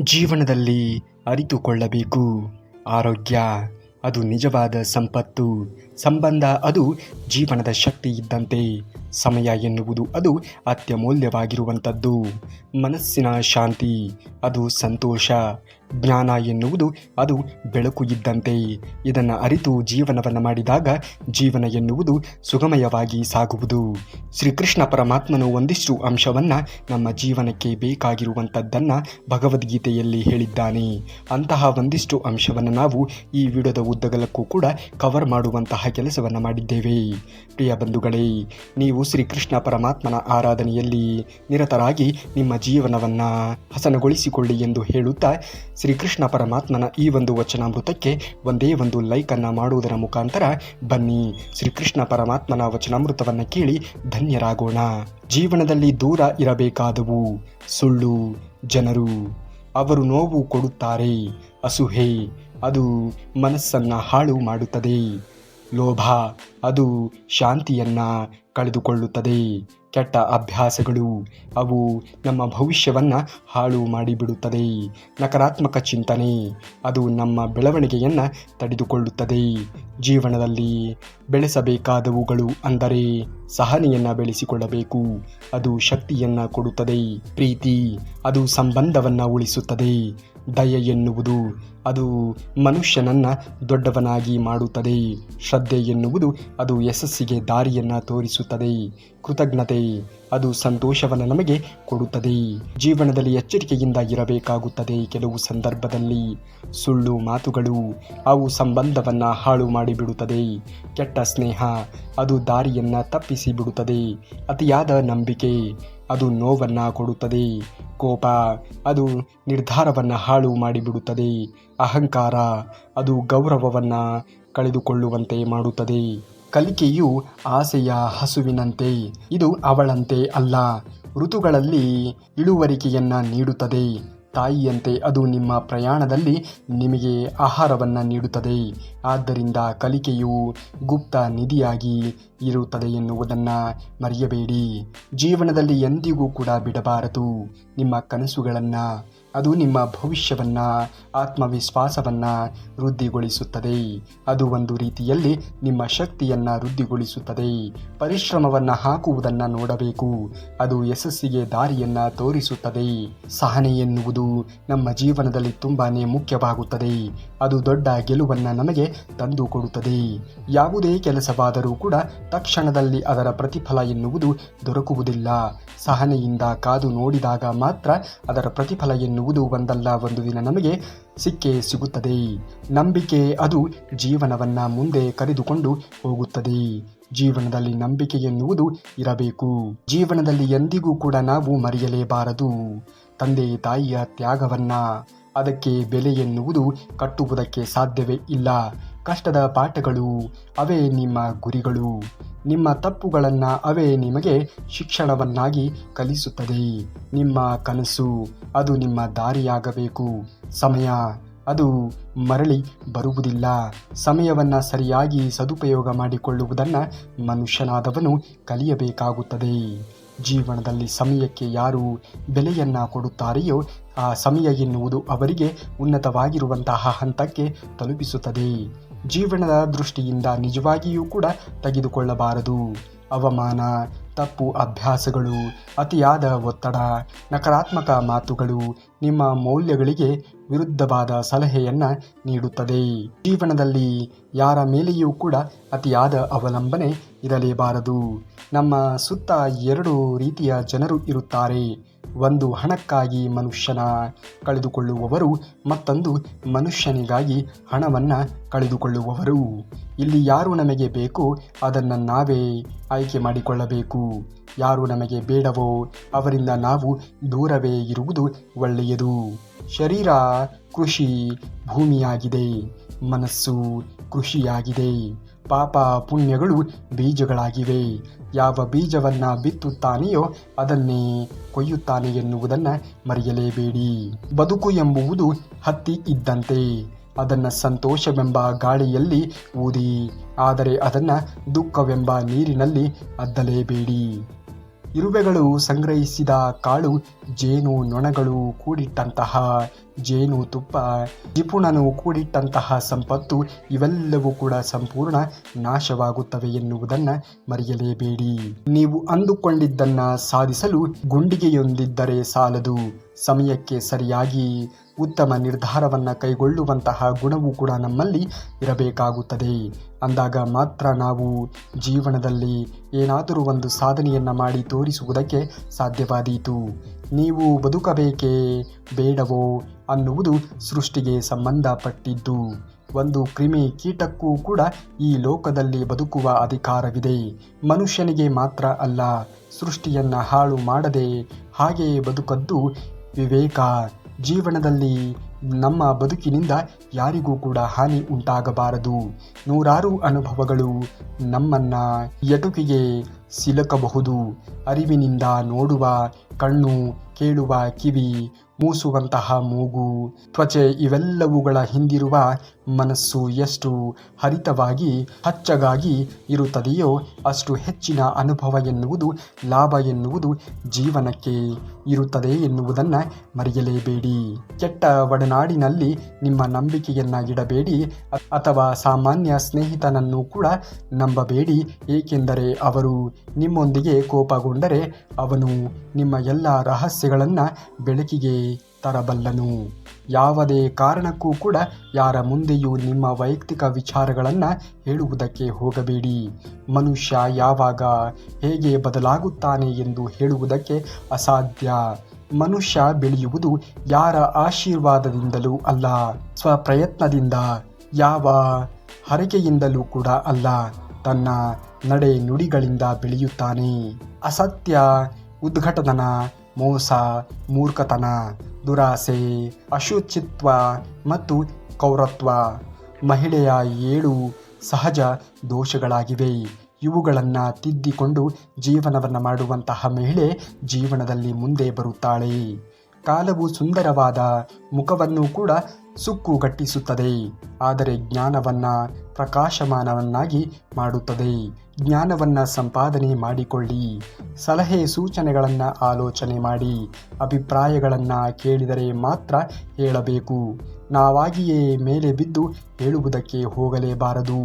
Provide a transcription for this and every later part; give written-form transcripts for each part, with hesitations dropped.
ಜೀವನದಲ್ಲಿ ಅರಿತುಕೊಳ್ಳಬೇಕು. ಆರೋಗ್ಯ ಅದು ನಿಜವಾದ ಸಂಪತ್ತು. ಸಂಬಂಧ ಅದು ಜೀವನದ ಶಕ್ತಿ ಇದ್ದಂತೆ. ಸಮಯ ಎನ್ನುವುದು ಅದು ಅತ್ಯಮೂಲ್ಯವಾಗಿರುವಂಥದ್ದು. ಮನಸ್ಸಿನ ಶಾಂತಿ ಅದು ಸಂತೋಷ. ಜ್ಞಾನ ಎನ್ನುವುದು ಅದು ಬೆಳಕು ಇದ್ದಂತೆ. ಇದನ್ನು ಅರಿತು ಜೀವನವನ್ನು ಮಾಡಿದಾಗ ಜೀವನ ಎನ್ನುವುದು ಸುಗಮಯವಾಗಿ ಸಾಗುವುದು. ಶ್ರೀಕೃಷ್ಣ ಪರಮಾತ್ಮನು ಒಂದಿಷ್ಟು ಅಂಶವನ್ನು ನಮ್ಮ ಜೀವನಕ್ಕೆ ಬೇಕಾಗಿರುವಂಥದ್ದನ್ನು ಭಗವದ್ಗೀತೆಯಲ್ಲಿ ಹೇಳಿದ್ದಾನೆ. ಅಂತಹ ಒಂದಿಷ್ಟು ಅಂಶವನ್ನು ನಾವು ಈ ವಿಡಿಯೋದ ಉದ್ದಗಲಕ್ಕೂ ಕೂಡ ಕವರ್ ಮಾಡುವಂತಹ ಕೆಲಸವನ್ನು ಮಾಡಿದ್ದೇವೆ. ಪ್ರಿಯ ಬಂಧುಗಳೇ, ನೀವು ಶ್ರೀಕೃಷ್ಣ ಪರಮಾತ್ಮನ ಆರಾಧನೆಯಲ್ಲಿ ನಿರತರಾಗಿ ನಿಮ್ಮ ಜೀವನವನ್ನು ಹಸನಗೊಳಿಸಿಕೊಳ್ಳಿ ಎಂದು ಹೇಳುತ್ತಾ ಶ್ರೀಕೃಷ್ಣ ಪರಮಾತ್ಮನ ಈ ಒಂದು ವಚನಾಮೃತಕ್ಕೆ ಒಂದೇ ಒಂದು ಲೈಕನ್ನು ಮಾಡುವುದರ ಮುಖಾಂತರ ಬನ್ನಿ ಶ್ರೀಕೃಷ್ಣ ಪರಮಾತ್ಮನ ವಚನಾಮೃತವನ್ನು ಕೇಳಿ ಧನ್ಯರಾಗೋಣ. ಜೀವನದಲ್ಲಿ ದೂರ ಇರಬೇಕಾದವು ಸುಳ್ಳು, ಜನರು. ಅವರು ನೋವು ಕೊಡುತ್ತಾರೆ. ಅಸೂಹೆ ಅದು ಮನಸ್ಸನ್ನು ಹಾಳು ಮಾಡುತ್ತದೆ. ಲೋಭ ಅದು ಶಾಂತಿಯನ್ನು ಕಳೆದುಕೊಳ್ಳುತ್ತದೆ. ಕೆಟ್ಟ ಅಭ್ಯಾಸಗಳು ಅವು ನಮ್ಮ ಭವಿಷ್ಯವನ್ನು ಹಾಳು ಮಾಡಿಬಿಡುತ್ತದೆ. ನಕಾರಾತ್ಮಕ ಚಿಂತನೆ ಅದು ನಮ್ಮ ಬೆಳವಣಿಗೆಯನ್ನು ತಡೆದುಕೊಳ್ಳುತ್ತದೆ. ಜೀವನದಲ್ಲಿ ಬೆಳೆಸಬೇಕಾದವುಗಳು ಅಂದರೆ ಸಹನೆಯನ್ನು ಬೆಳೆಸಿಕೊಳ್ಳಬೇಕು. ಅದು ಶಕ್ತಿಯನ್ನು ಕೊಡುತ್ತದೆ. ಪ್ರೀತಿ ಅದು ಸಂಬಂಧವನ್ನು ಉಳಿಸುತ್ತದೆ. ದಯೆ ಎನ್ನುವುದು ಅದು ಮನುಷ್ಯನನ್ನು ದೊಡ್ಡವನಾಗಿ ಮಾಡುತ್ತದೆ. ಶ್ರದ್ಧೆ ಎನ್ನುವುದು ಅದು ಯಶಸ್ಸಿಗೆ ದಾರಿಯನ್ನು ತೋರಿಸುತ್ತದೆ. ಕೃತಜ್ಞತೆ ಅದು ಸಂತೋಷವನ್ನು ನಮಗೆ ಕೊಡುತ್ತದೆ. ಜೀವನದಲ್ಲಿ ಎಚ್ಚರಿಕೆಯಿಂದ ಇರಬೇಕಾಗುತ್ತದೆ. ಕೆಲವು ಸಂದರ್ಭದಲ್ಲಿ ಸುಳ್ಳು ಮಾತುಗಳು ಅವು ಸಂಬಂಧವನ್ನು ಹಾಳು ಮಾಡಿಬಿಡುತ್ತದೆ. ಕೆಟ್ಟ ಸ್ನೇಹ ಅದು ದಾರಿಯನ್ನು ತಪ್ಪಿಸಿ ಬಿಡುತ್ತದೆ. ಅತಿಯಾದ ನಂಬಿಕೆ ಅದು ನೋವನ್ನು ಕೊಡುತ್ತದೆ. ಕೋಪ ಅದು ನಿರ್ಧಾರವನ್ನು ಹಾಳು ಮಾಡಿಬಿಡುತ್ತದೆ. ಅಹಂಕಾರ ಅದು ಗೌರವವನ್ನು ಕಳೆದುಕೊಳ್ಳುವಂತೆ ಮಾಡುತ್ತದೆ. ಕಲಿಕೆಯು ಆಸೆಯ ಹಸುವಿನಂತೆ, ಇದು ಅವಳಂತೆ ಅಲ್ಲ. ಋತುಗಳಲ್ಲಿ ಇಳುವರಿಕೆಯನ್ನು ನೀಡುತ್ತದೆ. ತಾಯಿಯಂತೆ ಅದು ನಿಮ್ಮ ಪ್ರಯಾಣದಲ್ಲಿ ನಿಮಗೆ ಆಹಾರವನ್ನು ನೀಡುತ್ತದೆ. ಆದ್ದರಿಂದ ಕಲಿಕೆಯು ಗುಪ್ತ ನಿಧಿಯಾಗಿ ಇರುತ್ತದೆ ಎನ್ನುವುದನ್ನು ಮರೆಯಬೇಡಿ. ಜೀವನದಲ್ಲಿ ಎಂದಿಗೂ ಕೂಡ ಬಿಡಬಾರದು ನಿಮ್ಮ ಕನಸುಗಳನ್ನು. ಅದು ನಿಮ್ಮ ಭವಿಷ್ಯವನ್ನು, ಆತ್ಮವಿಶ್ವಾಸವನ್ನು ವೃದ್ಧಿಗೊಳಿಸುತ್ತದೆ. ಅದು ಒಂದು ರೀತಿಯಲ್ಲಿ ನಿಮ್ಮ ಶಕ್ತಿಯನ್ನು ವೃದ್ಧಿಗೊಳಿಸುತ್ತದೆ. ಪರಿಶ್ರಮವನ್ನು ಹಾಕುವುದನ್ನು ನೋಡಬೇಕು. ಅದು ಯಶಸ್ಸಿಗೆ ದಾರಿಯನ್ನು ತೋರಿಸುತ್ತದೆ. ಸಹನೆ ಎನ್ನುವುದು ನಮ್ಮ ಜೀವನದಲ್ಲಿ ತುಂಬಾ ಮುಖ್ಯವಾಗುತ್ತದೆ. ಅದು ದೊಡ್ಡ ಗೆಲುವನ್ನು ನಮಗೆ ತಂದು ಕೊಡುತ್ತದೆ. ಯಾವುದೇ ಕೆಲಸವಾದರೂ ಕೂಡ ತಕ್ಷಣದಲ್ಲಿ ಅದರ ಪ್ರತಿಫಲ ಎನ್ನುವುದು ದೊರಕುವುದಿಲ್ಲ. ಸಹನೆಯಿಂದ ಕಾದು ನೋಡಿದಾಗ ಮಾತ್ರ ಅದರ ಪ್ರತಿಫಲ ಎನ್ನುವುದು ಒಂದಲ್ಲ ಒಂದು ದಿನ ನಮಗೆ ಸಿಕ್ಕೇ ಸಿಗುತ್ತದೆ. ನಂಬಿಕೆ ಅದು ಜೀವನವನ್ನು ಮುಂದೆ ಕರೆದುಕೊಂಡು ಹೋಗುತ್ತದೆ. ಜೀವನದಲ್ಲಿ ನಂಬಿಕೆ ಎನ್ನುವುದು ಇರಬೇಕು. ಜೀವನದಲ್ಲಿ ಎಂದಿಗೂ ಕೂಡ ನಾವು ಮರೆಯಲೇಬಾರದು ತಂದೆ ತಾಯಿಯ ತ್ಯಾಗವನ್ನು. ಅದಕ್ಕೆ ಬೆಲೆ ಎನ್ನುವುದು ಕಟ್ಟುವುದಕ್ಕೆ ಸಾಧ್ಯವೇ ಇಲ್ಲ. ಕಷ್ಟದ ಪಾಠಗಳು ಅವೇ ನಿಮ್ಮ ಗುರಿಗಳು. ನಿಮ್ಮ ತಪ್ಪುಗಳನ್ನು ಅವೇ ನಿಮಗೆ ಶಿಕ್ಷಣವನ್ನಾಗಿ ಕಲಿಸುತ್ತದೆ. ನಿಮ್ಮ ಕನಸು ಅದು ನಿಮ್ಮ ದಾರಿಯಾಗಬೇಕು. ಸಮಯ ಅದು ಮರಳಿ ಬರುವುದಿಲ್ಲ. ಸಮಯವನ್ನು ಸರಿಯಾಗಿ ಸದುಪಯೋಗ ಮಾಡಿಕೊಳ್ಳುವುದನ್ನು ಮನುಷ್ಯನಾದವನು ಕಲಿಯಬೇಕಾಗುತ್ತದೆ. ಜೀವನದಲ್ಲಿ ಸಮಯಕ್ಕೆ ಯಾರು ಬೆಲೆಯನ್ನು ಕೊಡುತ್ತಾರೆಯೋ ಆ ಸಮಯ ಎನ್ನುವುದು ಅವರಿಗೆ ಉನ್ನತವಾಗಿರುವಂತಹ ಹಂತಕ್ಕೆ ತಲುಪಿಸುತ್ತದೆ. ಜೀವನದ ದೃಷ್ಟಿಯಿಂದ ನಿಜವಾಗಿಯೂ ಕೂಡ ತೆಗೆದುಕೊಳ್ಳಬಾರದು. ಅವಮಾನ, ತಪ್ಪು ಅಭ್ಯಾಸಗಳು, ಅತಿಯಾದ ಒತ್ತಡ, ನಕಾರಾತ್ಮಕ ಮಾತುಗಳು ನಿಮ್ಮ ಮೌಲ್ಯಗಳಿಗೆ ವಿರುದ್ಧವಾದ ಸಲಹೆಯನ್ನು ನೀಡುತ್ತದೆ. ಜೀವನದಲ್ಲಿ ಯಾರ ಮೇಲೆಯೂ ಕೂಡ ಅತಿಯಾದ ಅವಲಂಬನೆ ಇರಲೇಬಾರದು. ನಮ್ಮ ಸುತ್ತ ಎರಡು ರೀತಿಯ ಜನರು ಇರುತ್ತಾರೆ. ಒಂದು ಹಣಕ್ಕಾಗಿ ಮನುಷ್ಯನ ಕಳೆದುಕೊಳ್ಳುವವರು, ಮತ್ತೊಂದು ಮನುಷ್ಯನಿಗಾಗಿ ಹಣವನ್ನು ಕಳೆದುಕೊಳ್ಳುವವರು. ಇಲ್ಲಿ ಯಾರು ನಮಗೆ ಬೇಕೋ ಅದನ್ನು ನಾವೇ ಆಯ್ಕೆ ಮಾಡಿಕೊಳ್ಳಬೇಕು. ಯಾರು ನಮಗೆ ಬೇಡವೋ ಅವರಿಂದ ನಾವು ದೂರವೇ ಇರುವುದು ಒಳ್ಳೆಯದು. ಶರೀರ ಕೃಷಿ ಭೂಮಿಯಾಗಿದೆ. ಮನಸ್ಸು ಕೃಷಿಯಾಗಿದೆ. ಪಾಪ ಪುಣ್ಯಗಳು ಬೀಜಗಳಾಗಿವೆ. ಯಾವ ಬೀಜವನ್ನು ಬಿತ್ತುತ್ತಾನೆಯೋ ಅದನ್ನೇ ಕೊಯ್ಯುತ್ತಾನೆ ಎನ್ನುವುದನ್ನು ಮರೆಯಲೇಬೇಡಿ. ಬದುಕು ಎಂಬುವುದು ಹತ್ತಿ ಇದ್ದಂತೆ. ಅದನ್ನು ಸಂತೋಷವೆಂಬ ಗಾಳಿಯಲ್ಲಿ ಊದಿ, ಆದರೆ ಅದನ್ನು ದುಃಖವೆಂಬ ನೀರಿನಲ್ಲಿ ಅದ್ದಲೇಬೇಡಿ. ಇರುವೆಗಳು ಸಂಗ್ರಹಿಸಿದ ಕಾಳು, ಜೇನು ನೊಣಗಳು ಕೂಡಿಟ್ಟಂತಹ ಜೇನು ತುಪ್ಪ, ಜಿಪುಣನು ಕೂಡಿಟ್ಟಂತಹ ಸಂಪತ್ತು ಇವೆಲ್ಲವೂ ಕೂಡ ಸಂಪೂರ್ಣ ನಾಶವಾಗುತ್ತವೆ ಎನ್ನುವುದನ್ನು ಮರೆಯಲೇಬೇಡಿ. ನೀವು ಅಂದುಕೊಂಡಿದ್ದನ್ನ ಸಾಧಿಸಲು ಗುಂಡಿಗೆಯೊಂದಿದ್ದರೆ ಸಾಲದು, ಸಮಯಕ್ಕೆ ಸರಿಯಾಗಿ ಉತ್ತಮ ನಿರ್ಧಾರವನ್ನು ಕೈಗೊಳ್ಳುವಂತಹ ಗುಣವೂ ಕೂಡ ನಮ್ಮಲ್ಲಿ ಇರಬೇಕಾಗುತ್ತದೆ. ಅಂದಾಗ ಮಾತ್ರ ನಾವು ಜೀವನದಲ್ಲಿ ಏನಾದರೂ ಒಂದು ಸಾಧನೆಯನ್ನು ಮಾಡಿ ತೋರಿಸುವುದಕ್ಕೆ ಸಾಧ್ಯವಾದೀತು. ನೀವು ಬದುಕಬೇಕೇ ಬೇಡವೋ ಅನ್ನುವುದು ಸೃಷ್ಟಿಗೆ ಸಂಬಂಧಪಟ್ಟಿದ್ದು. ಒಂದು ಕ್ರಿಮಿ ಕೀಟಕ್ಕೂ ಕೂಡ ಈ ಲೋಕದಲ್ಲಿ ಬದುಕುವ ಅಧಿಕಾರವಿದೆ. ಮನುಷ್ಯನಿಗೆ ಮಾತ್ರ ಅಲ್ಲ, ಸೃಷ್ಟಿಯನ್ನು ಹಾಳು ಮಾಡದೆ ಹಾಗೆಯೇ ಬದುಕದ್ದು ವಿವೇಕ. ಜೀವನದಲ್ಲಿ ನಮ್ಮ ಬದುಕಿನಿಂದ ಯಾರಿಗೂ ಕೂಡ ಹಾನಿ ಉಂಟಾಗಬಾರದು. ನೂರಾರು ಅನುಭವಗಳು ನಮ್ಮನ್ನು ಎಟುಕಿಗೆ ಸಿಲುಕಬಹುದು. ಅರಿವಿನಿಂದ ನೋಡುವ ಕಣ್ಣು, ಕೇಳುವ ಕಿವಿ, ಮೂಸುವಂತಹ ಮೂಗು, ತ್ವಚೆ ಇವೆಲ್ಲವುಗಳ ಹಿಂದಿರುವ ಮನಸ್ಸು ಎಷ್ಟು ಹರಿತವಾಗಿ ಹಚ್ಚಗಾಗಿ ಇರುತ್ತದೆಯೋ ಅಷ್ಟು ಹೆಚ್ಚಿನ ಅನುಭವ ಎನ್ನುವುದು, ಲಾಭ ಎನ್ನುವುದು ಜೀವನಕ್ಕೆ ಇರುತ್ತದೆ ಎನ್ನುವುದನ್ನು ಮರೆಯಲೇಬೇಡಿ. ಕೆಟ್ಟ ಒಡನಾಡಿನಲ್ಲಿ ನಿಮ್ಮ ನಂಬಿಕೆಯನ್ನು ಇಡಬೇಡಿ ಅಥವಾ ಸಾಮಾನ್ಯ ಸ್ನೇಹಿತನನ್ನು ಕೂಡ ನಂಬಬೇಡಿ. ಏಕೆಂದರೆ ಅವರು ನಿಮ್ಮೊಂದಿಗೆ ಕೋಪಗೊಂಡರೆ ಅವನು ನಿಮ್ಮ ಎಲ್ಲ ರಹಸ್ಯಗಳನ್ನು ಬೆಳಕಿಗೆ ತರಬಲ್ಲನು. ಯಾವುದೇ ಕಾರಣಕ್ಕೂ ಕೂಡ ಯಾರ ಮುಂದೆಯೂ ನಿಮ್ಮ ವೈಯಕ್ತಿಕ ವಿಚಾರಗಳನ್ನು ಹೇಳುವುದಕ್ಕೆ ಹೋಗಬೇಡಿ. ಮನುಷ್ಯ ಯಾವಾಗ ಹೇಗೆ ಬದಲಾಗುತ್ತಾನೆ ಎಂದು ಹೇಳುವುದಕ್ಕೆ ಅಸಾಧ್ಯ. ಮನುಷ್ಯ ಬೆಳೆಯುವುದು ಯಾರ ಆಶೀರ್ವಾದದಿಂದಲೂ ಅಲ್ಲ, ಸ್ವಪ್ರಯತ್ನದಿಂದ, ಯಾವ ಹರಕೆಯಿಂದಲೂ ಕೂಡ ಅಲ್ಲ, ತನ್ನ ನಡೆ ನುಡಿಗಳಿಂದ ಬೆಳೆಯುತ್ತಾನೆ. ಅಸತ್ಯ, ಉದ್ಘಾಟನ, ಮೋಸ, ಮೂರ್ಖತನ, ದುರಾಸೆ, ಅಶುಚಿತ್ವ ಮತ್ತು ಕೌರತ್ವ ಮಹಿಳೆಯ 7 ಸಹಜ ದೋಷಗಳಾಗಿವೆ. ಇವುಗಳನ್ನು ತಿದ್ದಿಕೊಂಡು ಜೀವನವನ್ನು ಮಾಡುವಂತಹ ಮಹಿಳೆ ಜೀವನದಲ್ಲಿ ಮುಂದೆ ಬರುತ್ತಾಳೆ. ಕಾಲವು ಸುಂದರವಾದ ಮುಖವನ್ನು ಕೂಡ ಸುಕ್ಕುಗಟ್ಟಿಸುತ್ತದೆ, ಆದರೆ ಜ್ಞಾನವನ್ನು ಪ್ರಕಾಶಮಾನವನ್ನಾಗಿ ಮಾಡುತ್ತದೆ. ಜ್ಞಾನವನ್ನು ಸಂಪಾದನೆ ಮಾಡಿಕೊಳ್ಳಿ. ಸಲಹೆ ಸೂಚನೆಗಳನ್ನು ಆಲೋಚನೆ ಮಾಡಿ. ಅಭಿಪ್ರಾಯಗಳನ್ನು ಕೇಳಿದರೆ ಮಾತ್ರ ಹೇಳಬೇಕು. ನಾವಾಗಿಯೇ ಮೇಲೆ ಬಿದ್ದು ಹೇಳುವುದಕ್ಕೆ ಹೋಗಲೇಬಾರದು.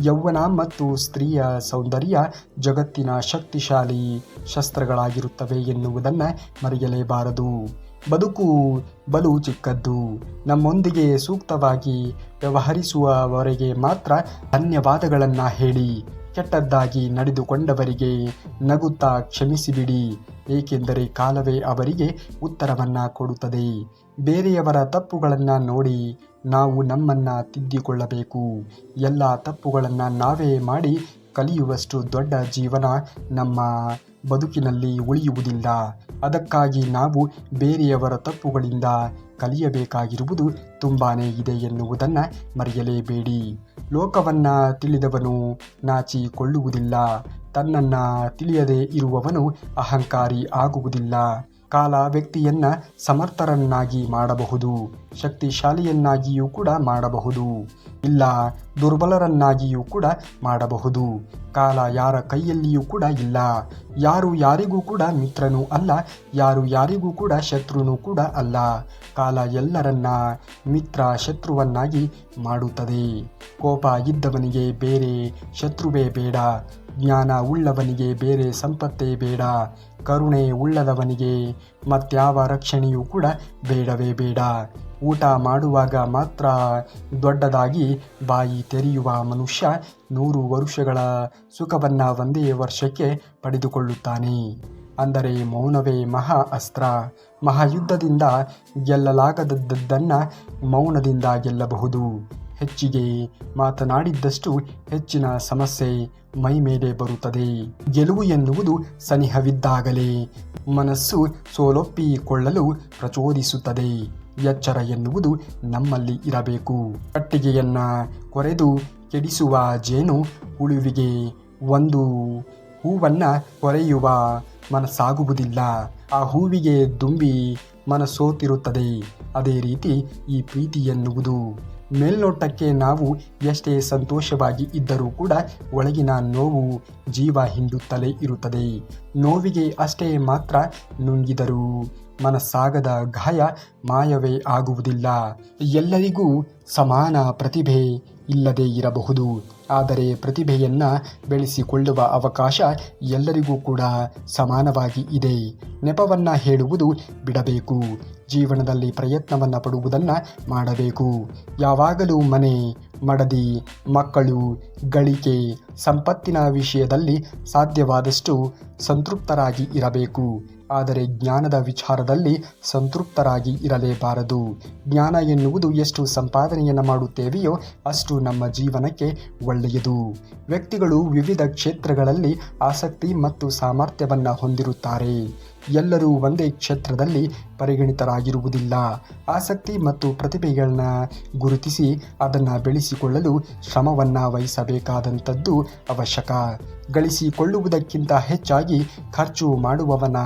ಯೌವನ ಮತ್ತು ಸ್ತ್ರೀಯ ಸೌಂದರ್ಯ ಜಗತ್ತಿನ ಶಕ್ತಿಶಾಲಿ ಶಸ್ತ್ರಗಳಾಗಿರುತ್ತವೆ ಎನ್ನುವುದನ್ನು ಮರೆಯಲೇಬಾರದು. ಬದುಕು ಬಲು ಚಿಕ್ಕದ್ದು. ನಮ್ಮೊಂದಿಗೆ ಸೂಕ್ತವಾಗಿ ವ್ಯವಹರಿಸುವವರೆಗೆ ಮಾತ್ರ ಧನ್ಯವಾದಗಳನ್ನು ಹೇಳಿ. ಕೆಟ್ಟದ್ದಾಗಿ ನಡೆದುಕೊಂಡವರಿಗೆ ನಗುತ್ತಾ ಕ್ಷಮಿಸಿಬಿಡಿ. ಏಕೆಂದರೆ ಕಾಲವೇ ಅವರಿಗೆ ಉತ್ತರವನ್ನು ಕೊಡುತ್ತದೆ. ಬೇರೆಯವರ ತಪ್ಪುಗಳನ್ನು ನೋಡಿ ನಾವು ನಮ್ಮನ್ನು ತಿದ್ದಿಕೊಳ್ಳಬೇಕು. ಎಲ್ಲ ತಪ್ಪುಗಳನ್ನು ನಾವೇ ಮಾಡಿ ಕಲಿಯುವಷ್ಟು ದೊಡ್ಡ ಜೀವನ ನಮ್ಮ ಬದುಕಿನಲ್ಲಿ ಉಳಿಯುವುದಿಲ್ಲ. ಅದಕ್ಕಾಗಿ ನಾವು ಬೇರೆಯವರ ತಪ್ಪುಗಳಿಂದ ಕಲಿಯಬೇಕಾಗಿರುವುದು ತುಂಬಾ ಇದೆ ಎನ್ನುವುದನ್ನು ಮರೆಯಲೇಬೇಡಿ. ಲೋಕವನ್ನು ತಿಳಿದವನು ನಾಚಿಕೊಳ್ಳುವುದಿಲ್ಲ. ತನ್ನನ್ನು ತಿಳಿಯದೇ ಇರುವವನು ಅಹಂಕಾರಿ ಆಗುವುದಿಲ್ಲ. ಕಾಲ ವ್ಯಕ್ತಿಯನ್ನು ಸಮರ್ಥರನ್ನಾಗಿ ಮಾಡಬಹುದು, ಶಕ್ತಿಶಾಲಿಯನ್ನಾಗಿಯೂ ಕೂಡ ಮಾಡಬಹುದು, ಇಲ್ಲ ದುರ್ಬಲರನ್ನಾಗಿಯೂ ಕೂಡ ಮಾಡಬಹುದು. ಕಾಲ ಯಾರ ಕೈಯಲ್ಲಿಯೂ ಕೂಡ ಇಲ್ಲ. ಯಾರು ಯಾರಿಗೂ ಕೂಡ ಮಿತ್ರನೂ ಅಲ್ಲ, ಯಾರು ಯಾರಿಗೂ ಕೂಡ ಶತ್ರುನೂ ಕೂಡ ಅಲ್ಲ. ಕಾಲ ಎಲ್ಲರನ್ನ ಮಿತ್ರ ಶತ್ರುವನ್ನಾಗಿ ಮಾಡುತ್ತದೆ. ಕೋಪ ಇದ್ದವನಿಗೆ ಬೇರೆ ಶತ್ರುವೇ ಬೇಡ. ಜ್ಞಾನ ಉಳ್ಳವನಿಗೆ ಬೇರೆ ಸಂಪತ್ತೇ ಬೇಡ. ಕರುಣೆ ಉಳ್ಳದವನಿಗೆ ಮತ್ಯಾವ ರಕ್ಷಣೆಯೂ ಕೂಡ ಬೇಡವೇ ಬೇಡ. ಊಟ ಮಾಡುವಾಗ ಮಾತ್ರ ದೊಡ್ಡದಾಗಿ ಬಾಯಿ ತೆರೆಯುವ ಮನುಷ್ಯ 100 ವರುಷಗಳ ಸುಖವನ್ನು ಒಂದೇ ವರ್ಷಕ್ಕೆ ಪಡೆದುಕೊಳ್ಳುತ್ತಾನೆ. ಅಂದರೆ ಮೌನವೇ ಮಹಾ ಅಸ್ತ್ರ. ಮಹಾಯುದ್ಧದಿಂದ ಗೆಲ್ಲಲಾಗದದ್ದನ್ನು ಮೌನದಿಂದ ಗೆಲ್ಲಬಹುದು. ಹೆಚ್ಚಿಗೆ ಮಾತನಾಡಿದ್ದಷ್ಟು ಹೆಚ್ಚಿನ ಸಮಸ್ಯೆ ಮೈ ಮೇಲೆ ಬರುತ್ತದೆ. ಗೆಲುವು ಎನ್ನುವುದು ಸನಿಹವಿದ್ದಾಗಲೇ ಮನಸ್ಸು ಸೋಲೊಪ್ಪಿಕೊಳ್ಳಲು ಪ್ರಚೋದಿಸುತ್ತದೆ. ಎಚ್ಚರ ಎನ್ನುವುದು ನಮ್ಮಲ್ಲಿ ಇರಬೇಕು. ಕಟ್ಟಿಗೆಯನ್ನು ಕೊರೆದು ಕೆಡಿಸುವ ಜೇನು ಹುಳುವಿಗೆ ಒಂದು ಹೂವನ್ನು ಕೊರೆಯುವ ಮನಸ್ಸಾಗುವುದಿಲ್ಲ. ಆ ಹೂವಿಗೆ ದುಂಬಿ ಮನಸ್ಸೋತಿರುತ್ತದೆ. ಅದೇ ರೀತಿ ಈ ಪ್ರೀತಿ ಎನ್ನುವುದು ಮೇಲ್ನೋಟಕ್ಕೆ ನಾವು ಎಷ್ಟೇ ಸಂತೋಷವಾಗಿ ಇದ್ದರೂ ಕೂಡ ಒಳಗಿನ ನೋವು ಜೀವ ಹಿಂಡುತ್ತಲೇ ಇರುತ್ತದೆ. ನೋವಿಗೆ ಅಷ್ಟೇ ಮಾತ್ರ ನುಂಗಿದರೂ ಮನಸ್ಸಾಗದ ಗಾಯ ಮಾಯವೇ ಆಗುವುದಿಲ್ಲ. ಎಲ್ಲರಿಗೂ ಸಮಾನ ಪ್ರತಿಭೆ ಇಲ್ಲದೇ ಇರಬಹುದು, ಆದರೆ ಪ್ರತಿಭೆಯನ್ನು ಬೆಳೆಸಿಕೊಳ್ಳುವ ಅವಕಾಶ ಎಲ್ಲರಿಗೂ ಕೂಡ ಸಮಾನವಾಗಿ ಇದೆ. ನೆಪವನ್ನು ಹೇಳುವುದು ಬಿಡಬೇಕು. ಜೀವನದಲ್ಲಿ ಪ್ರಯತ್ನವನ್ನು ಪಡುವುದನ್ನು ಮಾಡಬೇಕು. ಯಾವಾಗಲೂ ಮನೆ, ಮಡದಿ, ಮಕ್ಕಳು, ಗಳಿಕೆ, ಸಂಪತ್ತಿನ ವಿಷಯದಲ್ಲಿ ಸಾಧ್ಯವಾದಷ್ಟು ಸಂತೃಪ್ತರಾಗಿ ಇರಬೇಕು. ಆದರೆ ಜ್ಞಾನದ ವಿಚಾರದಲ್ಲಿ ಸಂತೃಪ್ತರಾಗಿ ಇರಲೇಬಾರದು. ಜ್ಞಾನ ಎನ್ನುವುದು ಎಷ್ಟು ಸಂಪಾದನೆಯನ್ನು ಮಾಡುತ್ತೇವೆಯೋ ಅಷ್ಟು ನಮ್ಮ ಜೀವನಕ್ಕೆ ಒಳ್ಳೆಯದು. ವ್ಯಕ್ತಿಗಳು ವಿವಿಧ ಕ್ಷೇತ್ರಗಳಲ್ಲಿ ಆಸಕ್ತಿ ಮತ್ತು ಸಾಮರ್ಥ್ಯವನ್ನು ಹೊಂದಿರುತ್ತಾರೆ. ಎಲ್ಲರೂ ಒಂದೇ ಕ್ಷೇತ್ರದಲ್ಲಿ ಪರಿಗಣಿತರಾಗಿರುವುದಿಲ್ಲ. ಆಸಕ್ತಿ ಮತ್ತು ಪ್ರತಿಭೆಗಳನ್ನ ಗುರುತಿಸಿ ಅದನ್ನು ಬೆಳೆಸಿಕೊಳ್ಳಲು ಶ್ರಮವನ್ನು ವಹಿಸಬೇಕಾದಂಥದ್ದು ಅವಶ್ಯಕ. ಗಳಿಸಿಕೊಳ್ಳುವುದಕ್ಕಿಂತ ಹೆಚ್ಚಾಗಿ ಖರ್ಚು ಮಾಡುವವನ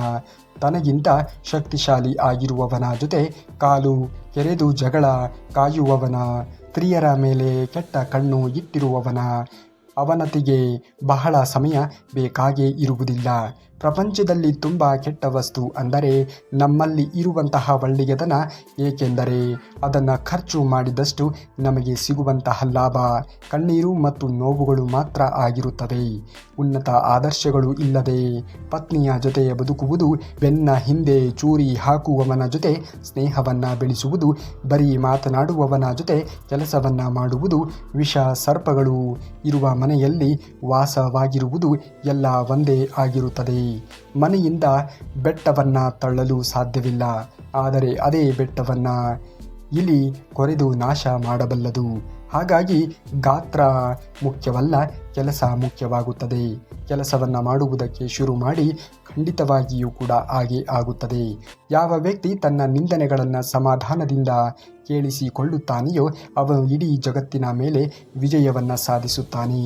ತನಗಿಂತ ಶಕ್ತಿಶಾಲಿ ಆಗಿರುವವನ ಜೊತೆ ಕಾಲು ಕೆರೆದು ಜಗಳ ಕಾಯುವವನ, ಸ್ತ್ರೀಯರ ಮೇಲೆ ಕೆಟ್ಟ ಕಣ್ಣು ಇಟ್ಟಿರುವವನ ಅವನತಿಗೆ ಬಹಳ ಸಮಯ ಬೇಕಾಗೇ ಇರುವುದಿಲ್ಲ. ಪ್ರಪಂಚದಲ್ಲಿ ತುಂಬ ಕೆಟ್ಟ ವಸ್ತು ಅಂದರೆ ನಮ್ಮಲ್ಲಿ ಇರುವಂತಹ ಒಳ್ಳೆಯದನ. ಏಕೆಂದರೆ ಅದನ್ನು ಖರ್ಚು ಮಾಡಿದಷ್ಟು ನಮಗೆ ಸಿಗುವಂತಹ ಲಾಭ ಕಣ್ಣೀರು ಮತ್ತು ನೋವುಗಳು ಮಾತ್ರ ಆಗಿರುತ್ತವೆ. ಉನ್ನತ ಆದರ್ಶಗಳು ಇಲ್ಲದೆ ಪತ್ನಿಯ ಜೊತೆ ಬದುಕುವುದು, ಬೆನ್ನ ಹಿಂದೆ ಚೂರಿ ಹಾಕುವವನ ಜೊತೆ ಸ್ನೇಹವನ್ನು ಬೆಳೆಸುವುದು, ಬರೀ ಮಾತನಾಡುವವನ ಜೊತೆ ಕೆಲಸವನ್ನು ಮಾಡುವುದು, ವಿಷ ಸರ್ಪಗಳು ಇರುವ ಮನೆಯಲ್ಲಿ ವಾಸವಾಗಿರುವುದು ಎಲ್ಲ ಒಂದೇ ಆಗಿರುತ್ತದೆ. ಮನೆಯಿಂದ ಬೆಟ್ಟವನ್ನು ತಳ್ಳಲು ಸಾಧ್ಯವಿಲ್ಲ, ಆದರೆ ಅದೇ ಬೆಟ್ಟವನ್ನು ಇಲಿ ಕೊರೆದು ನಾಶ ಮಾಡಬಲ್ಲದು. ಹಾಗಾಗಿ ಗಾತ್ರ ಮುಖ್ಯವಲ್ಲ, ಕೆಲಸ ಮುಖ್ಯವಾಗುತ್ತದೆ. ಕೆಲಸವನ್ನು ಮಾಡುವುದಕ್ಕೆ ಶುರು ಮಾಡಿ ಖಂಡಿತವಾಗಿಯೂ ಕೂಡ ಹಾಗೆ ಆಗುತ್ತದೆ. ಯಾವ ವ್ಯಕ್ತಿ ತನ್ನ ನಿಂದನೆಗಳನ್ನು ಸಮಾಧಾನದಿಂದ ಕೇಳಿಸಿಕೊಳ್ಳುತ್ತಾನೆಯೋ ಅವನು ಇಡೀ ಜಗತ್ತಿನ ಮೇಲೆ ವಿಜಯವನ್ನು ಸಾಧಿಸುತ್ತಾನೆ.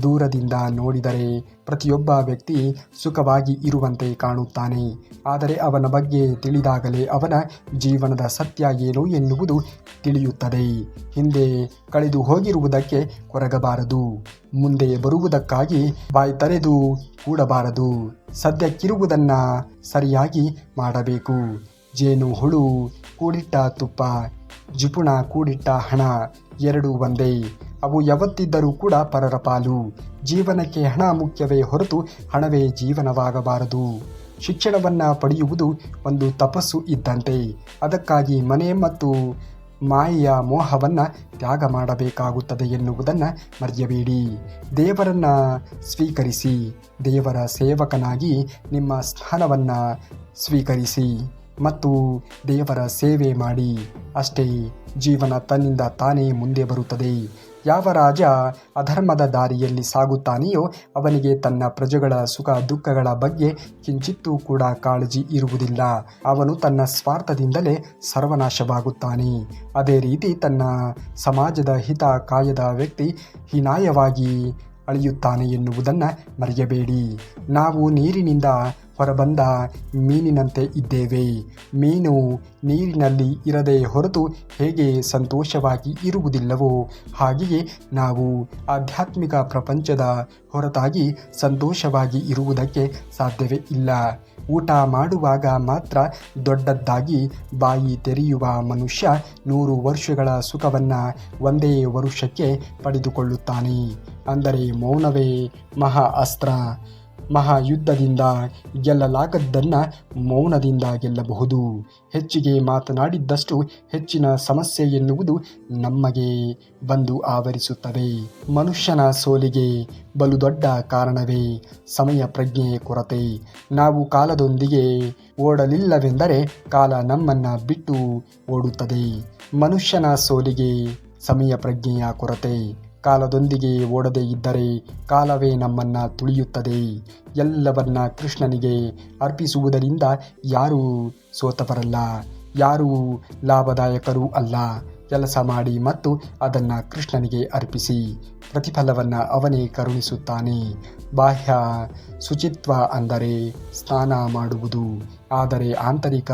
ದೂರದಿಂದ ನೋಡಿದರೆ ಪ್ರತಿಯೊಬ್ಬ ವ್ಯಕ್ತಿ ಸುಖವಾಗಿ ಇರುವಂತೆ ಕಾಣುತ್ತಾನೆ, ಆದರೆ ಅವನ ಬಗ್ಗೆ ತಿಳಿದಾಗಲೇ ಅವನ ಜೀವನದ ಸತ್ಯ ಏನು ಎನ್ನುವುದು ತಿಳಿಯುತ್ತದೆ. ಹಿಂದೆ ಕಳೆದು ಹೋಗಿರುವುದಕ್ಕೆ ಕೊರಗಬಾರದು, ಮುಂದೆ ಬರುವುದಕ್ಕಾಗಿ ಬಾಯಿ ತೆರೆದು ಕೂಡಬಾರದು. ಸದ್ಯಕ್ಕಿರುವುದನ್ನು ಸರಿಯಾಗಿ ಮಾಡಬೇಕು. ಜೇನು ಹುಳು ಕೂಡಿಟ್ಟ ತುಪ್ಪ, ಜಿಪುಣ ಕೂಡಿಟ್ಟ ಹಣ ಎರಡೂ ಒಂದೇ. ಅವು ಯಾವತ್ತಿದ್ದರೂ ಕೂಡ ಪರರ ಪಾಲು. ಜೀವನಕ್ಕೆ ಹಣ ಮುಖ್ಯವೇ ಹೊರತು ಹಣವೇ ಜೀವನವಾಗಬಾರದು. ಶಿಕ್ಷಣವನ್ನು ಪಡೆಯುವುದು ಒಂದು ತಪಸ್ಸು ಇದ್ದಂತೆ. ಅದಕ್ಕಾಗಿ ಮನೆ ಮತ್ತು ಮಾಯೆಯ ಮೋಹವನ್ನು ತ್ಯಾಗ ಮಾಡಬೇಕಾಗುತ್ತದೆ ಎನ್ನುವುದನ್ನು ಮರೆಯಬೇಡಿ. ದೇವರನ್ನು ಸ್ವೀಕರಿಸಿ, ದೇವರ ಸೇವಕನಾಗಿ ನಿಮ್ಮ ಸ್ಥಾನವನ್ನು ಸ್ವೀಕರಿಸಿ ಮತ್ತು ದೇವರ ಸೇವೆ ಮಾಡಿ. ಅಷ್ಟೇ ಜೀವನ ತನ್ನಿಂದ ತಾನೇ ಮುಂದೆ ಬರುತ್ತದೆ. ಯಾವ ರಾಜ ಅಧರ್ಮದ ದಾರಿಯಲ್ಲಿ ಸಾಗುತ್ತಾನೆಯೋ ಅವನಿಗೆ ತನ್ನ ಪ್ರಜೆಗಳ ಸುಖ ದುಃಖಗಳ ಬಗ್ಗೆ ಕಿಂಚಿತ್ತೂ ಕೂಡ ಕಾಳಜಿ ಇರುವುದಿಲ್ಲ. ಅವನು ತನ್ನ ಸ್ವಾರ್ಥದಿಂದಲೇ ಸರ್ವನಾಶವಾಗುತ್ತಾನೆ. ಅದೇ ರೀತಿ ತನ್ನ ಸಮಾಜದ ಹಿತ ಕಾಯದ ವ್ಯಕ್ತಿ ಹೀನಾಯವಾಗಿ ಅಳಿಯುತ್ತಾನೆ ಎನ್ನುವುದನ್ನು ಮರೆಯಬೇಡಿ. ನಾವು ನೀರಿನಿಂದ ಹೊರಬಂದ ಮೀನಿನಂತೆ ಇದ್ದೇವೆ. ಮೀನು ನೀರಿನಲ್ಲಿ ಇರದೆ ಹೊರತು ಹೇಗೆ ಸಂತೋಷವಾಗಿ ಇರುವುದಿಲ್ಲವೋ ಹಾಗೆಯೇ ನಾವು ಆಧ್ಯಾತ್ಮಿಕ ಪ್ರಪಂಚದ ಹೊರತಾಗಿ ಸಂತೋಷವಾಗಿ ಇರುವುದಕ್ಕೆ ಸಾಧ್ಯವೇ ಇಲ್ಲ. ಊಟ ಮಾಡುವಾಗ ಮಾತ್ರ ದೊಡ್ಡದಾಗಿ ಬಾಯಿ ತೆರೆಯುವ ಮನುಷ್ಯ 100 ವರ್ಷಗಳ ಸುಖವನ್ನು ಒಂದೇ ವರುಷಕ್ಕೆ ಪಡೆದುಕೊಳ್ಳುತ್ತಾನೆ. ಅಂದರೆ ಮೌನವೇ ಮಹಾ ಅಸ್ತ್ರ. ಮಹಾಯುದ್ಧದಿಂದ ಗೆಲ್ಲಲಾಗದ್ದನ್ನು ಮೌನದಿಂದ ಗೆಲ್ಲಬಹುದು. ಹೆಚ್ಚಿಗೆ ಮಾತನಾಡಿದ್ದಷ್ಟು ಹೆಚ್ಚಿನ ಸಮಸ್ಯೆ ಎನ್ನುವುದು ನಮಗೆ ಬಂದು ಆವರಿಸುತ್ತವೆ. ಮನುಷ್ಯನ ಸೋಲಿಗೆ ಬಲು ದೊಡ್ಡ ಕಾರಣವೇ ಸಮಯ ಪ್ರಜ್ಞೆ ಕೊರತೆ. ನಾವು ಕಾಲದೊಂದಿಗೆ ಓಡಲಿಲ್ಲವೆಂದರೆ ಕಾಲ ನಮ್ಮನ್ನು ಬಿಟ್ಟು ಓಡುತ್ತದೆ. ಮನುಷ್ಯನ ಸೋಲಿಗೆ ಸಮಯ ಪ್ರಜ್ಞೆಯ ಕೊರತೆ. ಕಾಲದೊಂದಿಗೆ ಓಡದೇ ಇದ್ದರೆ ಕಾಲವೇ ನಮ್ಮನ್ನು ತುಳಿಯುತ್ತದೆ. ಎಲ್ಲವನ್ನ ಕೃಷ್ಣನಿಗೆ ಅರ್ಪಿಸುವುದರಿಂದ ಯಾರೂ ಸೋತವರಲ್ಲ, ಯಾರೂ ಲಾಭದಾಯಕರೂ ಅಲ್ಲ. ಕೆಲಸ ಮಾಡಿ ಮತ್ತು ಅದನ್ನು ಕೃಷ್ಣನಿಗೆ ಅರ್ಪಿಸಿ, ಪ್ರತಿಫಲವನ್ನು ಅವನೇ ಕರುಣಿಸುತ್ತಾನೆ. ಬಾಹ್ಯ ಶುಚಿತ್ವ ಅಂದರೆ ಸ್ನಾನ ಮಾಡುವುದು, ಆದರೆ ಆಂತರಿಕ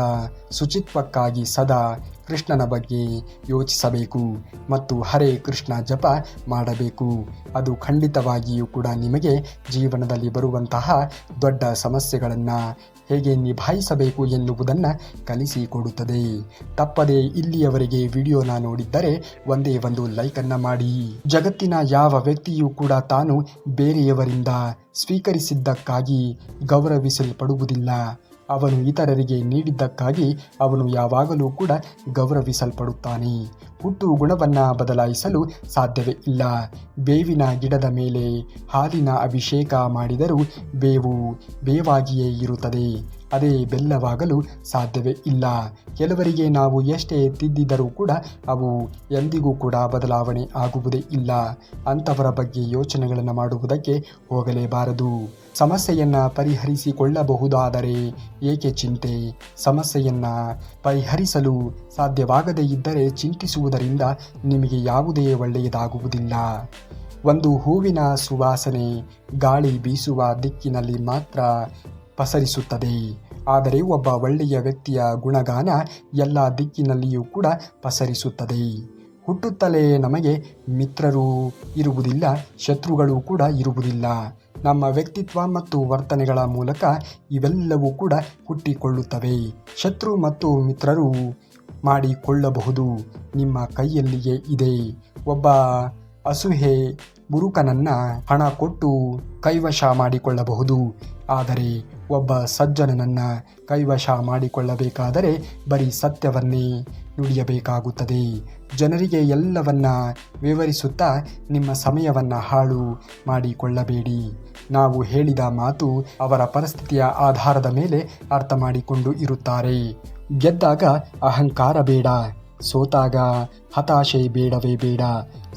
ಶುಚಿತ್ವಕ್ಕಾಗಿ ಸದಾ ಕೃಷ್ಣನ ಬಗ್ಗೆ ಯೋಚಿಸಬೇಕು ಮತ್ತು ಹರೇ ಕೃಷ್ಣ ಜಪ ಮಾಡಬೇಕು. ಅದು ಖಂಡಿತವಾಗಿಯೂ ಕೂಡ ನಿಮಗೆ ಜೀವನದಲ್ಲಿ ಬರುವಂತಹ ದೊಡ್ಡ ಸಮಸ್ಯೆಗಳನ್ನು ಹೇಗೆ ನಿಭಾಯಿಸಬೇಕು ಎನ್ನುವುದನ್ನು ಕಲಿಸಿಕೊಡುತ್ತದೆ. ತಪ್ಪದೆ ಇಲ್ಲಿಯವರೆಗೆ ವಿಡಿಯೋನ ನೋಡಿದ್ದರೆ ಒಂದೇ ಒಂದು ಲೈಕನ್ನು ಮಾಡಿ. ಜಗತ್ತಿನ ಯಾವ ವ್ಯಕ್ತಿಯೂ ಕೂಡ ತಾನು ಬೇರೆಯವರಿಂದ ಸ್ವೀಕರಿಸಿದ್ದಕ್ಕಾಗಿ ಗೌರವಿಸಲ್ಪಡುವುದಿಲ್ಲ. ಅವನು ಇತರರಿಗೆ ನೀಡಿದ್ದಕ್ಕಾಗಿ ಅವನು ಯಾವಾಗಲೂ ಕೂಡ ಗೌರವಿಸಲ್ಪಡುತ್ತಾನೆ. ಹುಟ್ಟು ಗುಣವನ್ನು ಬದಲಾಯಿಸಲು ಸಾಧ್ಯವೇ ಇಲ್ಲ. ಬೇವಿನ ಗಿಡದ ಮೇಲೆ ಹಾಲಿನ ಅಭಿಷೇಕ ಮಾಡಿದರೂ ಬೇವು ಬೇವಾಗಿಯೇ ಇರುತ್ತದೆ, ಅದೇ ಬೆಲ್ಲವಾಗಲು ಸಾಧ್ಯವೇ ಇಲ್ಲ. ಕೆಲವರಿಗೆ ನಾವು ಎಷ್ಟೇ ತಿದ್ದಿದರೂ ಕೂಡ ಅವು ಎಂದಿಗೂ ಕೂಡ ಬದಲಾವಣೆ ಆಗುವುದೇ ಇಲ್ಲ. ಅಂಥವರ ಬಗ್ಗೆ ಯೋಚನೆಗಳನ್ನು ಮಾಡುವುದಕ್ಕೆ ಹೋಗಲೇಬಾರದು. ಸಮಸ್ಯೆಯನ್ನು ಪರಿಹರಿಸಿಕೊಳ್ಳಬಹುದಾದರೆ ಏಕೆ ಚಿಂತೆ? ಸಮಸ್ಯೆಯನ್ನು ಪರಿಹರಿಸಲು ಸಾಧ್ಯವಾಗದೇ ಇದ್ದರೆ ಚಿಂತಿಸುವುದರಿಂದ ನಿಮಗೆ ಯಾವುದೇ ಒಳ್ಳೆಯದಾಗುವುದಿಲ್ಲ. ಒಂದು ಹೂವಿನ ಸುವಾಸನೆ ಗಾಳಿ ಬೀಸುವ ದಿಕ್ಕಿನಲ್ಲಿ ಮಾತ್ರ ಪಸರಿಸುತ್ತದೆ, ಆದರೆ ಒಬ್ಬ ಒಳ್ಳೆಯ ವ್ಯಕ್ತಿಯ ಗುಣಗಾನ ಎಲ್ಲ ದಿಕ್ಕಿನಲ್ಲಿಯೂ ಕೂಡ ಪಸರಿಸುತ್ತದೆ. ಹುಟ್ಟುತ್ತಲೇ ನಮಗೆ ಮಿತ್ರರು ಇರುವುದಿಲ್ಲ, ಶತ್ರುಗಳು ಕೂಡ ಇರುವುದಿಲ್ಲ. ನಮ್ಮ ವ್ಯಕ್ತಿತ್ವ ಮತ್ತು ವರ್ತನೆಗಳ ಮೂಲಕ ಇವೆಲ್ಲವೂ ಕೂಡ ಹುಟ್ಟಿಕೊಳ್ಳುತ್ತವೆ. ಶತ್ರು ಮತ್ತು ಮಿತ್ರರು ಮಾಡಿಕೊಳ್ಳಬಹುದು, ನಿಮ್ಮ ಕೈಯಲ್ಲಿಯೇ ಇದೆ. ಒಬ್ಬ ಅಸೂಹೆ ಮುರುಕನನ್ನು ಹಣ ಕೊಟ್ಟು ಕೈವಶ ಮಾಡಿಕೊಳ್ಳಬಹುದು, ಆದರೆ ಒಬ್ಬ ಸಜ್ಜನನನ್ನು ಕೈವಶ ಮಾಡಿಕೊಳ್ಳಬೇಕಾದರೆ ಬರೀ ಸತ್ಯವನ್ನೇ ನುಡಿಯಬೇಕಾಗುತ್ತದೆ. ಜನರಿಗೆ ಎಲ್ಲವನ್ನ ವಿವರಿಸುತ್ತಾ ನಿಮ್ಮ ಸಮಯವನ್ನು ಹಾಳು ಮಾಡಿಕೊಳ್ಳಬೇಡಿ. ನಾವು ಹೇಳಿದ ಮಾತು ಅವರ ಪರಿಸ್ಥಿತಿಯ ಆಧಾರದ ಮೇಲೆ ಅರ್ಥ ಮಾಡಿಕೊಂಡು ಇರುತ್ತಾರೆ. ಗೆದ್ದಾಗ ಅಹಂಕಾರ ಬೇಡ, ಸೋತಾಗ ಹತಾಶೆ ಬೇಡವೇ ಬೇಡ.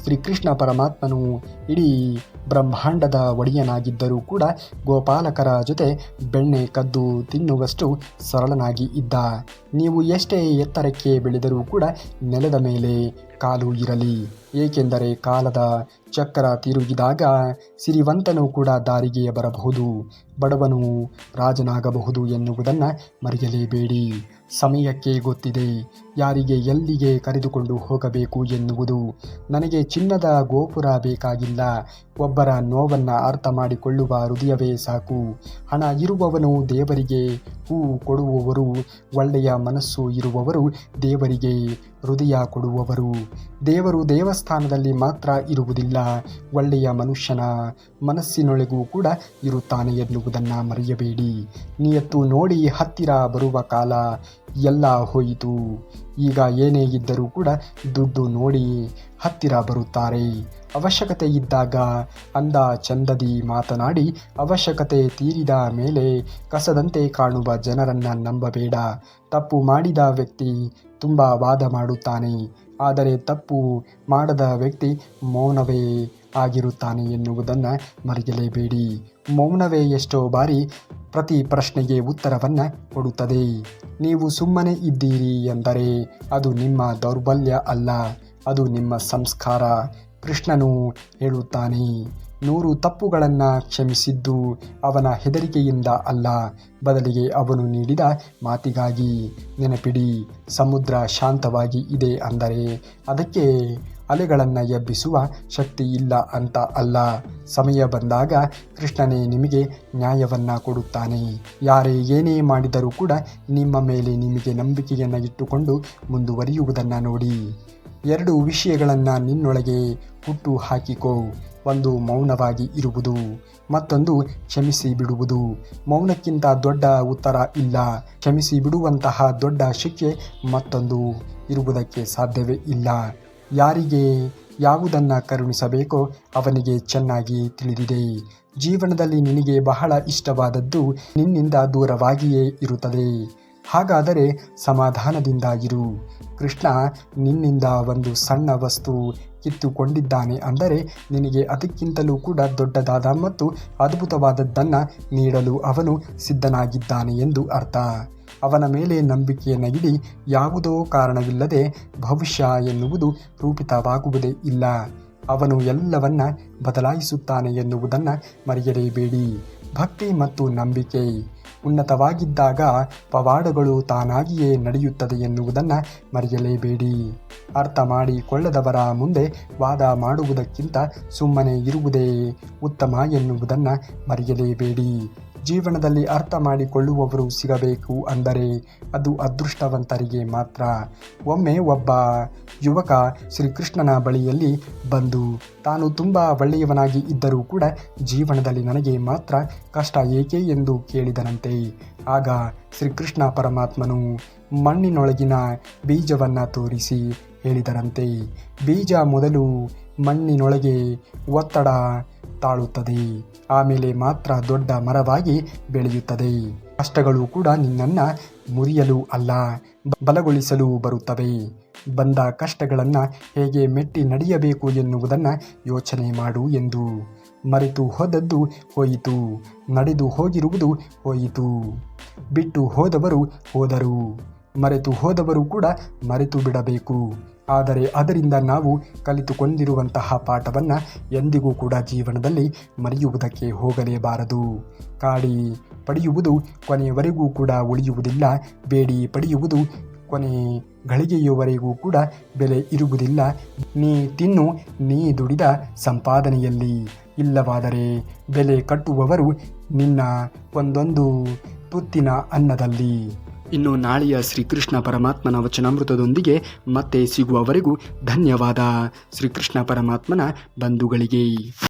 ಶ್ರೀಕೃಷ್ಣ ಪರಮಾತ್ಮನು ಇಡೀ ಬ್ರಹ್ಮಾಂಡದ ಒಡೆಯನಾಗಿದ್ದರೂ ಕೂಡ ಗೋಪಾಲಕರ ಜೊತೆ ಬೆಣ್ಣೆ ಕದ್ದು ತಿನ್ನುವಷ್ಟು ಸರಳನಾಗಿ ಇದ್ದ. ನೀವು ಎಷ್ಟೇ ಎತ್ತರಕ್ಕೆ ಬೆಳೆದರೂ ಕೂಡ ನೆಲದ ಮೇಲೆ ಕಾಲು ಇರಲಿ, ಏಕೆಂದರೆ ಕಾಲದ ಚಕ್ರ ತಿರುಗಿದಾಗ ಸಿರಿವಂತನು ಕೂಡ ದಾರಿಗೆ ಬರಬಹುದು, ಬಡವನು ರಾಜನಾಗಬಹುದು ಎನ್ನುವುದನ್ನು ಮರೆಯಲೇಬೇಡಿ. ಸಮಯಕ್ಕೆ ಗೊತ್ತಿದೆ ಯಾರಿಗೆ ಎಲ್ಲಿಗೆ ಕರೆದುಕೊಂಡು ಹೋಗಬೇಕು ಎನ್ನುವುದು. ನನಗೆ ಚಿನ್ನದ ಗೋಪುರ ಬೇಕಾಗಿಲ್ಲ, ಒಬ್ಬರ ನೋವನ್ನು ಅರ್ಥ ಮಾಡಿಕೊಳ್ಳುವ ಹೃದಯವೇ ಸಾಕು. ಹಣ ಇರುವವನು ದೇವರಿಗೆ ಹೂ ಕೊಡುವವರು, ಒಳ್ಳೆಯ ಮನಸ್ಸು ಇರುವವರು ದೇವರಿಗೆ ಹೃದಯ ಕೊಡುವವರು. ದೇವರು ದೇವಸ್ಥಾನದಲ್ಲಿ ಮಾತ್ರ ಇರುವುದಿಲ್ಲ, ಒಳ್ಳೆಯ ಮನುಷ್ಯನ ಮನಸ್ಸಿನೊಳಗೂ ಕೂಡ ಇರುತ್ತಾನೆ ಎನ್ನುವುದನ್ನು ಮರೆಯಬೇಡಿ. ನಿಯತ್ತು ನೋಡಿ ಹತ್ತಿರ ಬರುವ ಕಾಲ ಎಲ್ಲ ಹೋಯಿತು. ಈಗ ಏನೇ ಇದ್ದರೂ ಕೂಡ ದುಡ್ಡು ನೋಡಿ ಹತ್ತಿರ ಬರುತ್ತಾರೆ. ಅವಶ್ಯಕತೆ ಇದ್ದಾಗ ಅಂದ ಚಂದದಿ ಮಾತನಾಡಿ ಅವಶ್ಯಕತೆ ತೀರಿದ ಮೇಲೆ ಕಸದಂತೆ ಕಾಣುವ ಜನರನ್ನು ನಂಬಬೇಡ. ತಪ್ಪು ಮಾಡಿದ ವ್ಯಕ್ತಿ ತುಂಬ ವಾದ ಮಾಡುತ್ತಾನೆ, ಆದರೆ ತಪ್ಪು ಮಾಡದ ವ್ಯಕ್ತಿ ಮೌನವೇ ಆಗಿರುತ್ತಾನೆ ಎನ್ನುವುದನ್ನು ಮರೆಯಲೇಬೇಡಿ. ಮೌನವೇ ಎಷ್ಟೋ ಬಾರಿ ಪ್ರತಿ ಪ್ರಶ್ನೆಗೆ ಉತ್ತರವನ್ನು ಕೊಡುತ್ತದೆ. ನೀವು ಸುಮ್ಮನೆ ಇದ್ದೀರಿ ಎಂದರೆ ಅದು ನಿಮ್ಮ ದೌರ್ಬಲ್ಯ ಅಲ್ಲ, ಅದು ನಿಮ್ಮ ಸಂಸ್ಕಾರ. ಕೃಷ್ಣನು ಹೇಳುತ್ತಾನೆ, 100 ತಪ್ಪುಗಳನ್ನು ಕ್ಷಮಿಸಿದ್ದು ಅವನ ಹೆದರಿಕೆಯಿಂದ ಅಲ್ಲ, ಬದಲಿಗೆ ಅವನು ನೀಡಿದ ಮಾತಿಗಾಗಿ. ನೆನಪಿಡಿ, ಸಮುದ್ರ ಶಾಂತವಾಗಿ ಇದೆ ಅಂದರೆ ಅದಕ್ಕೆ ಅಲೆಗಳನ್ನು ಎಬ್ಬಿಸುವ ಶಕ್ತಿ ಇಲ್ಲ ಅಂತ ಅಲ್ಲ. ಸಮಯ ಬಂದಾಗ ಕೃಷ್ಣನೇ ನಿಮಗೆ ನ್ಯಾಯವನ್ನು ಕೊಡುತ್ತಾನೆ. ಯಾರೇ ಏನೇ ಮಾಡಿದರೂ ಕೂಡ ನಿಮ್ಮ ಮೇಲೆ ನಿಮಗೆ ನಂಬಿಕೆಯನ್ನು ಇಟ್ಟುಕೊಂಡು ಮುಂದುವರಿಯುವುದನ್ನು ನೋಡಿ. 2 ವಿಷಯಗಳನ್ನು ನಿನ್ನೊಳಗೆ ಹುಟ್ಟು ಹಾಕಿಕೋ. ಒಂದು ಮೌನವಾಗಿ ಇರುವುದು, ಮತ್ತೊಂದು ಕ್ಷಮಿಸಿ ಬಿಡುವುದು. ಮೌನಕ್ಕಿಂತ ದೊಡ್ಡ ಉತ್ತರ ಇಲ್ಲ, ಕ್ಷಮಿಸಿ ಬಿಡುವಂತಹ ದೊಡ್ಡ ಶಿಕ್ಷೆ ಮತ್ತೊಂದು ಇರುವುದಕ್ಕೆ ಸಾಧ್ಯವೇ ಇಲ್ಲ. ಯಾರಿಗೆ ಯಾವುದನ್ನು ಕರುಣಿಸಬೇಕೋ ಅವನಿಗೆ ಚೆನ್ನಾಗಿ ತಿಳಿದಿದೆ. ಜೀವನದಲ್ಲಿ ನಿನಗೆ ಬಹಳ ಇಷ್ಟವಾದದ್ದು ನಿನ್ನಿಂದ ದೂರವಾಗಿಯೇ ಇರುತ್ತದೆ. ಹಾಗಾದರೆ ಸಮಾಧಾನದಿಂದ ಇರು. ಕೃಷ್ಣ ನಿನ್ನಿಂದ ಒಂದು ಸಣ್ಣ ವಸ್ತು ಕಿತ್ತುಕೊಂಡಿದ್ದಾನೆ ಅಂದರೆ ನಿನಗೆ ಅದಕ್ಕಿಂತಲೂ ಕೂಡ ದೊಡ್ಡದಾದ ಮತ್ತು ಅದ್ಭುತವಾದದ್ದನ್ನು ನೀಡಲು ಅವನು ಸಿದ್ಧನಾಗಿದ್ದಾನೆ ಎಂದು ಅರ್ಥ. ಅವನ ಮೇಲೆ ನಂಬಿಕೆಯನ್ನು ಇಡಿ. ಯಾವುದೋ ಕಾರಣವಿಲ್ಲದೆ ಭವಿಷ್ಯ ಎನ್ನುವುದು ರೂಪಿತವಾಗುವುದೇ ಇಲ್ಲ. ಅವನು ಎಲ್ಲವನ್ನ ಬದಲಾಯಿಸುತ್ತಾನೆ ಎನ್ನುವುದನ್ನು ಮರೆಯಲೇಬೇಡಿ. ಭಕ್ತಿ ಮತ್ತು ನಂಬಿಕೆ ಉನ್ನತವಾಗಿದ್ದಾಗ ಪವಾಡಗಳು ತಾನಾಗಿಯೇ ನಡೆಯುತ್ತದೆ ಎನ್ನುವುದನ್ನು ಮರೆಯಲೇಬೇಡಿ. ಅರ್ಥ ಮಾಡಿಕೊಳ್ಳದವರ ಮುಂದೆ ವಾದ ಮಾಡುವುದಕ್ಕಿಂತ ಸುಮ್ಮನೆ ಇರುವುದೇ ಉತ್ತಮ ಎನ್ನುವುದನ್ನು ಮರೆಯಲೇಬೇಡಿ. ಜೀವನದಲ್ಲಿ ಅರ್ಥ ಮಾಡಿಕೊಳ್ಳುವವರು ಸಿಗಬೇಕು ಅಂದರೆ ಅದು ಅದೃಷ್ಟವಂತರಿಗೆ ಮಾತ್ರ. ಒಮ್ಮೆ ಒಬ್ಬ ಯುವಕ ಶ್ರೀಕೃಷ್ಣನ ಬಳಿಯಲ್ಲಿ ಬಂದು ತಾನು ತುಂಬ ಒಳ್ಳೆಯವನಾಗಿ ಇದ್ದರೂ ಕೂಡ ಜೀವನದಲ್ಲಿ ನನಗೆ ಮಾತ್ರ ಕಷ್ಟ ಏಕೆ ಎಂದು ಕೇಳಿದನಂತೆ. ಆಗ ಶ್ರೀಕೃಷ್ಣ ಪರಮಾತ್ಮನು ಮಣ್ಣಿನೊಳಗಿನ ಬೀಜವನ್ನು ತೋರಿಸಿ ಹೇಳಿದರಂತೆ, ಬೀಜ ಮೊದಲು ಮಣ್ಣಿನೊಳಗೆ ಒತ್ತಡ ತಾಳುತ್ತದೆ, ಆಮೇಲೆ ಮಾತ್ರ ದೊಡ್ಡ ಮರವಾಗಿ ಬೆಳೆಯುತ್ತದೆ. ಕಷ್ಟಗಳು ಕೂಡ ನಿನ್ನನ್ನು ಮುರಿಯಲು ಅಲ್ಲ, ಬಲಗೊಳಿಸಲು ಬರುತ್ತವೆ. ಬಂದ ಕಷ್ಟಗಳನ್ನು ಹೇಗೆ ಮೆಟ್ಟಿ ನಡೆಯಬೇಕು ಎನ್ನುವುದನ್ನು ಯೋಚನೆ ಮಾಡು ಎಂದು. ಮರೆತು ಹೋದದ್ದು ಹೋಯಿತು, ನಡೆದು ಹೋಗಿರುವುದು ಹೋಯಿತು. ಬಿಟ್ಟು ಹೋದವರು ಹೋದರು, ಮರೆತು ಹೋದವರು ಕೂಡ ಮರೆತು ಬಿಡಬೇಕು. ಆದರೆ ಅದರಿಂದ ನಾವು ಕಲಿತುಕೊಂಡಿರುವಂತಹ ಪಾಠವನ್ನು ಎಂದಿಗೂ ಕೂಡ ಜೀವನದಲ್ಲಿ ಮರೆಯುವುದಕ್ಕೆ ಹೋಗಲೇಬಾರದು. ಕಾಡಿ ಪಡೆಯುವುದು ಕೊನೆಯವರೆಗೂ ಕೂಡ ಉಳಿಯುವುದಿಲ್ಲ, ಬೇಡಿ ಪಡೆಯುವುದು ಕೊನೆ ಗಳಿಗೆಯವರೆಗೂ ಕೂಡ ಬೆಲೆ ಇರುವುದಿಲ್ಲ. ನೀ ತಿನ್ನು ನೀ ದುಡಿದ ಸಂಪಾದನೆಯಲ್ಲಿ, ಇಲ್ಲವಾದರೆ ಬೆಲೆ ಕಟ್ಟುವವರು ನಿನ್ನ ಒಂದೊಂದು ತುತ್ತಿನ ಅನ್ನದಲ್ಲಿ. ಇನ್ನು ನಾಳೆಯ ಶ್ರೀಕೃಷ್ಣ ಪರಮಾತ್ಮನ ವಚನಾಮೃತದೊಂದಿಗೆ ಮತ್ತೆ ಸಿಗುವವರೆಗೂ ಧನ್ಯವಾದ. ಶ್ರೀಕೃಷ್ಣ ಪರಮಾತ್ಮನ ಬಂಧುಗಳಿಗೆ.